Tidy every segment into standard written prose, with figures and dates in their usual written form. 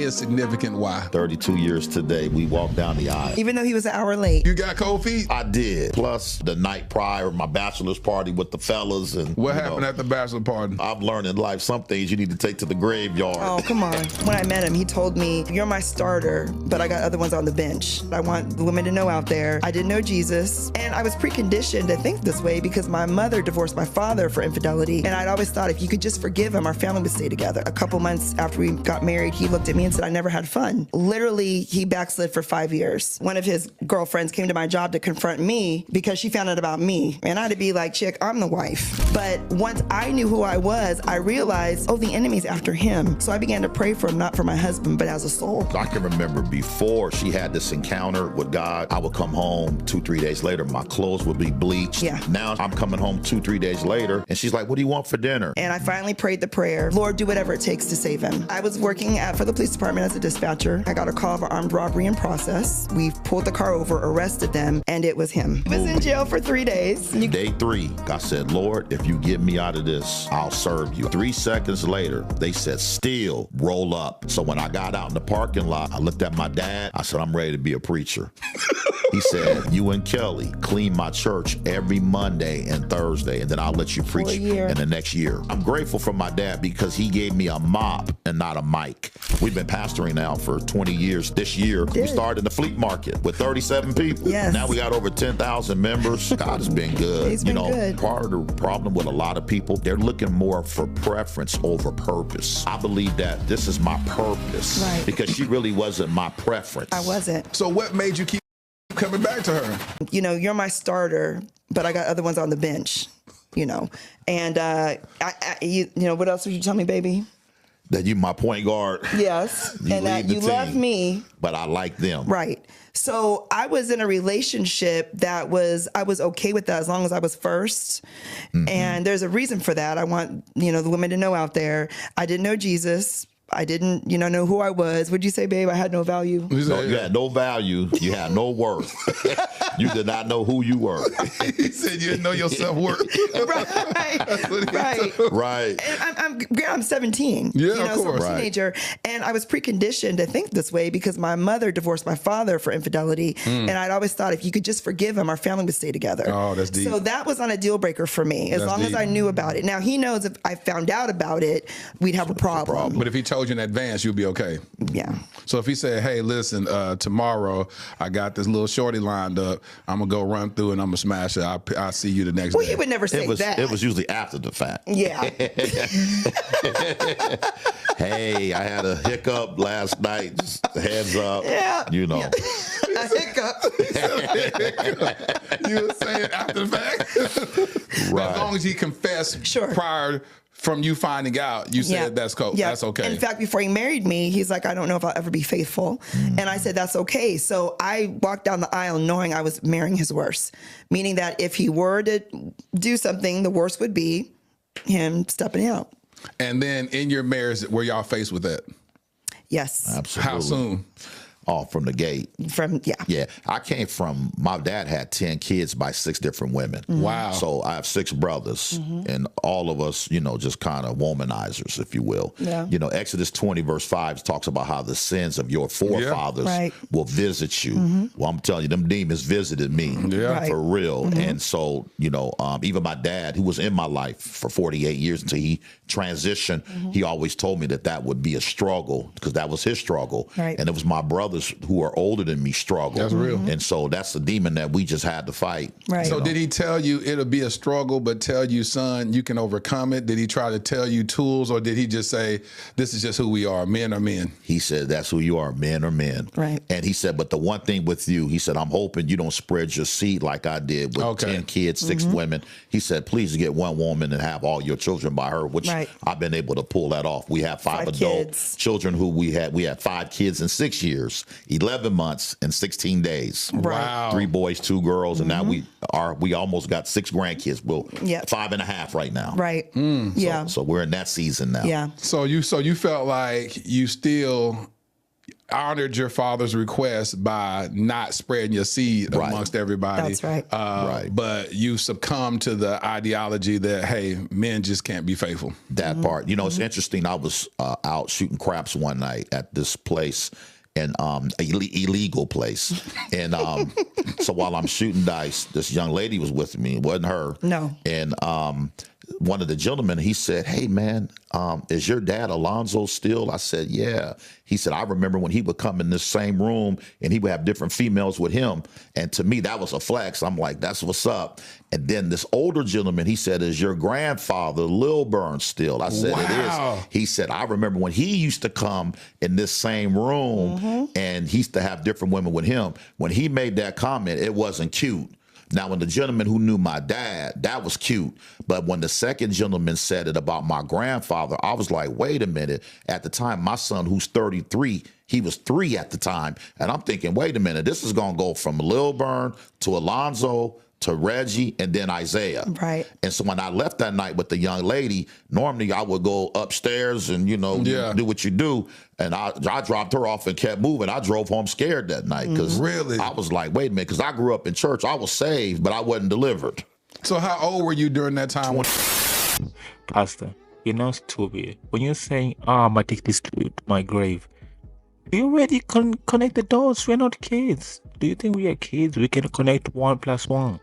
is significant. Why? 32 years today, we walked down the aisle. Even though he was an hour late. You got cold feet? I did. Plus, the night prior, my bachelor's party with the fellas. And What happened at the bachelor party? I've learned in life some things you need to take to the graveyard. Oh, come on. When I met him, he told me, you're my starter, but I got other ones on the bench. I want the women to know out there, I didn't know Jesus. And I was preconditioned to think this way because my mother divorced my father for infidelity. And I'd always thought if you could just forgive him, our family would stay together. A couple months after we got married, he looked at me and said, I never had fun. Literally, he backslid for 5 years. One of his girlfriends came to my job to confront me because she found out about me. And I had to be like, chick, I'm the wife. But once I knew who I was, I realized, oh, the enemy's after him. So I began to pray for him, not for my husband, but as a soul. I can remember before she had this encounter with God, I would come home 2-3 days later, my clothes would be bleached. Yeah. Now I'm coming home 2-3 days later, and she's like, what do you want for dinner? And I finally prayed the prayer, Lord, do whatever it takes to save him. I was working for the police department as a dispatcher. I got a call of an armed robbery in process. We pulled the car over, arrested them, and it was him. He was in jail for 3 days. Day 3, God said, Lord, if you get me out of this, I'll serve you. 3 seconds later, they said, still roll up. So when I got out in the parking lot, I looked at my dad. I said, I'm ready to be a preacher. He said, you and Kelly clean my church every Monday and Thursday, and then I'll let you preach in the next year. I'm grateful for my dad because he gave me a mop and not a mic. We've been pastoring now for 20 years. This year, we started in the Fleet Market with 37 people. Yes. Now we got over 10,000 members. God has been good. He's been good. Part of the problem with a lot of people, they're looking more for preference over purpose. I believe that this is my purpose. Right. Because she really wasn't my preference. I wasn't. So what made you keep coming back to her? You know, you're my starter, but I got other ones on the bench, you know. And, you know, what else would you tell me, baby? That you my point guard. Yes. And that you love me. But I like them. Right. So I was in a relationship that I was okay with that as long as I was first. Mm-hmm. And there's a reason for that. I want, you know, the women to know out there, I didn't know Jesus. I didn't, you know who I was. What'd you say, babe? I had no value. No, you had no value. You had no worth. You did not know who you were. He said you didn't know your self-worth. Right. And I'm 17. Yeah, you know, of course. So I'm a teenager. And I was preconditioned to think this way because my mother divorced my father for infidelity. And I'd always thought if you could just forgive him, our family would stay together. Oh, that's deep. So that was not a deal breaker for me, as long as I knew about it. Now, he knows if I found out about it, we'd have a problem. But if he told you in advance, you'd be okay. Yeah. So if he said, hey, listen, tomorrow I got this little shorty lined up. I'm going to go run through and I'm going to smash it. I'll see you the next day. Well, he would never say that. It was usually after the fact. Yeah. Hey, I had a hiccup last night. Just heads up. Yeah. You know. Yeah. A hiccup. You were saying after the fact? Right. As long as he confessed Sure. prior from you finding out, you said that's cool. Yeah. That's okay. In fact, before he married me, he's like, I don't know if I'll ever be faithful. And I said, that's okay. So I walked down the aisle knowing I was marrying his worst, meaning that if he were to do something, the worst would be him stepping out. And then in your marriage, were y'all faced with that? Yes. Absolutely. How soon? Oh, from the gate. Yeah. I came from, my dad had 10 kids by 6 different women. Wow. So I have 6 brothers, and all of us, you know, just kind of womanizers, if you will. Yeah. You know, Exodus 20 verse 5 talks about how the sins of your forefathers will visit you. Well, I'm telling you, them demons visited me for real. And so, you know, even my dad, who was in my life for 48 years until he transitioned, he always told me that would be a struggle because that was his struggle. Right. And it was my brothers who are older than me struggle. That's real. And so that's the demon that we just had to fight. Right. So did he tell you it'll be a struggle, but tell you, son, you can overcome it? Did he try to tell you tools, or did he just say, this is just who we are, men are men? He said, that's who you are, men are men. Right. And he said, but the one thing with you, he said, I'm hoping you don't spread your seed like I did with 10 kids, 6 women. He said, please get one woman and have all your children by her, which I've been able to pull that off. We have 5 adult children who we had 5 kids in 6 years, 11 months and 16 days. Wow. 3 boys, 2 girls. And now we almost got 6 grandkids. Well, 5.5 right now. Right. So we're in that season now. Yeah. So you felt like you still honored your father's request by not spreading your seed Right. amongst everybody. That's right. Right. But you succumb to the ideology that, hey, men just can't be faithful. That part. You know, it's interesting. I was out shooting craps one night at this place, and illegal place. And so while I'm shooting dice, this young lady was with me. It wasn't her. No. And one of the gentlemen, he said, "Hey, man, is your dad Alonzo still?" I said, "Yeah." He said, "I remember when he would come in this same room and he would have different females with him." And to me, that was a flex. I'm like, that's what's up. And then this older gentleman, he said, "Is your grandfather Lil Burns still?" I said, Wow. "It is." He said, "I remember when he used to come in this same room and he used to have different women with him." When he made that comment, it wasn't cute. Now, when the gentleman who knew my dad, that was cute. But when the second gentleman said it about my grandfather, I was like, wait a minute. At the time, my son, who's 33, he was 3 at the time. And I'm thinking, wait a minute, this is going to go from Lil Burn to Alonzo to Reggie and then Isaiah. Right. And so when I left that night with the young lady, normally I would go upstairs and, you know, Yeah. do what you do. And I dropped her off and kept moving. I drove home scared that night because Really? I was like, wait a minute, because I grew up in church. I was saved, but I wasn't delivered. So how old were you during that time? Pastor, you're not stupid. When you're saying, I'm going to take this to my grave, we already connect the dots. We're not kids. Do you think we are kids? We can connect 1 + 1.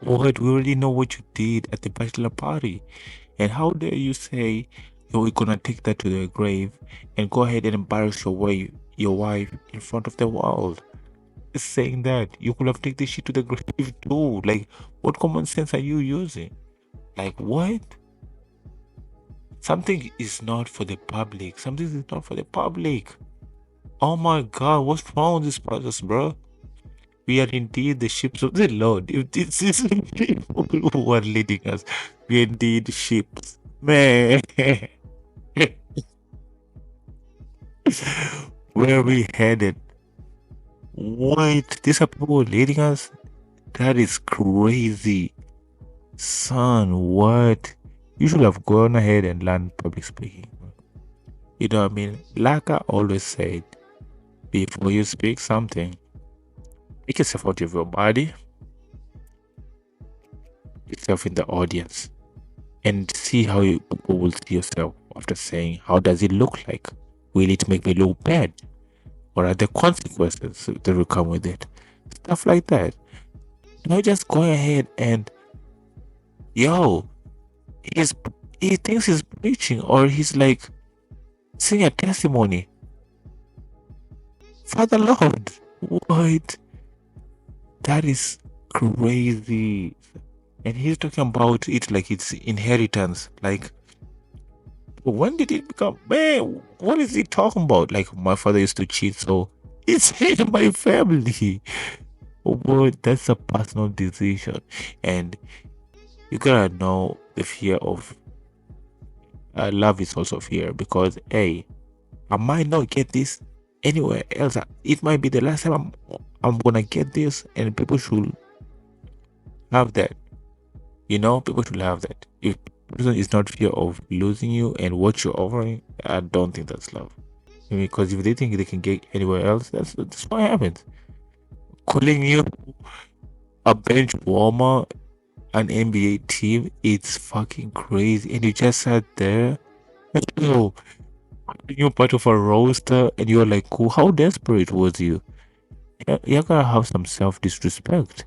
What? We already know what you did at the bachelor party. And how dare you say, you're going to take that to the grave and go ahead and embarrass your wife in front of the world? Saying that you could have taken this shit to the grave too. Like, what common sense are you using? Like, what? Something is not for the public. Something is not for the public. Oh my God, what's wrong with this process, bro? We are indeed the ships of the Lord. If this is people who are leading us, we are indeed ships. Man. Where are we headed? What? These are people leading us? That is crazy. Son, what? You should have gone ahead and learned public speaking. You know what I mean? Like I always said, before you speak something, make yourself out of your body, yourself in the audience, and see how people will see yourself after saying, how does it look like? Will it make me look bad? What are the consequences that will come with it? Stuff like that. Not just going ahead and, he thinks he's preaching or he's like saying a testimony. Father Lord, what? That is crazy. And he's talking about it like it's inheritance. Like, when did it become, man, what is he talking about? Like, my father used to cheat, so it's in my family. Oh boy, that's a personal decision. And you gotta know the fear of love is also fear, because hey, I might not get this anywhere else. It might be the last time I'm gonna get this, and people should have that. People should have that. If person is not fear of losing you and what you're offering, I don't think that's love. Because if they think they can get anywhere else, that's what happens. Calling you a bench warmer, an NBA team, it's fucking crazy. And you just sat there, you're part of a roster, and you're like, cool. How desperate was you? You gotta have some self-disrespect.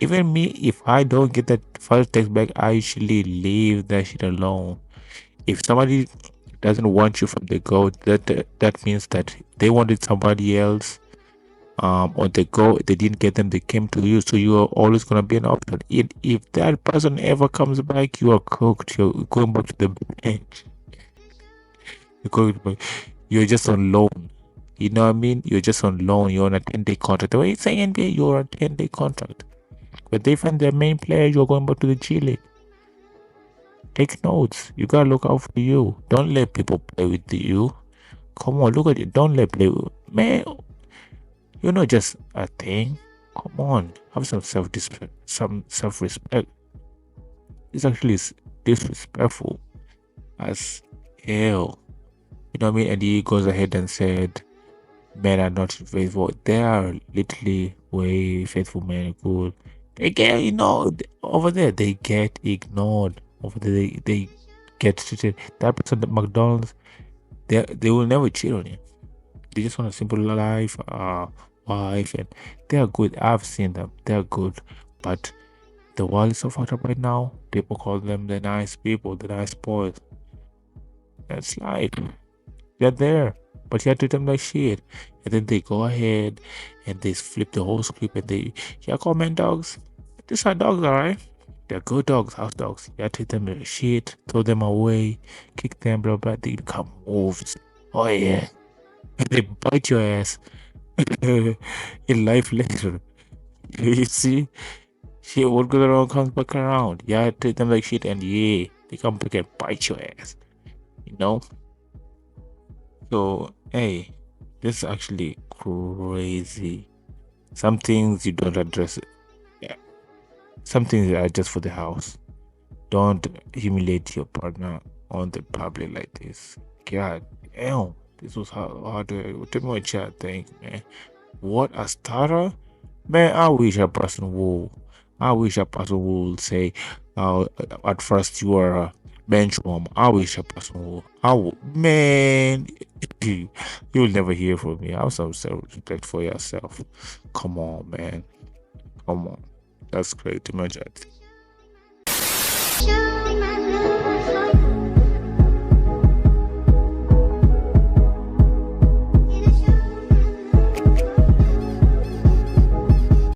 Even me, if I don't get that first text back, I usually leave that shit alone. If somebody doesn't want you from the go, that means that they wanted somebody else. On the go, they didn't get them, they came to you, so you are always gonna be an option. If that person ever comes back, you are cooked. You're going back to the bench. You're just on loan. You know what I mean? You're just on loan. You're on a 10-day contract. When you say NBA, you're on a 10-day contract. When they find their main player, you're going back to the G League. Take notes. You gotta look out for you. Don't let people play with you. Come on, look at it. Don't let play with man. You're not just a thing. Come on, have some self-respect. It's actually disrespectful as hell. You know what I mean? And he goes ahead and said, men are not faithful. They are literally way faithful men, good. They get, over there, they get ignored. Over there, they get treated. That person at McDonald's, they will never cheat on you. They just want a simple life, wife, and they are good. I've seen them. They're good. But the world is so fucked up right now. People call them the nice people, the nice boys. That's like, they're there, but you have to treat them like shit. And then they go ahead and they flip the whole script and they, call men dogs. These are dogs, alright? They're good dogs, house dogs. You have to treat them like shit, throw them away, kick them, blah, blah. They become wolves. Oh, yeah. They bite your ass in life later. You see? Shit, what goes around comes back around. Yeah, treat them like shit, and yeah, they come back and bite your ass. So, hey, this is actually crazy. Some things you don't address. Yeah. Some things are just for the house. Don't humiliate your partner on the public like this. God damn, this was hard. Tell me what chat think, man. What a starter, man! I wish a person would say, at first you are a bench warm. I wish a person would. Man, you'll never hear from me. Have some self-respect for yourself. Come on, man. Come on. That's great. Too much.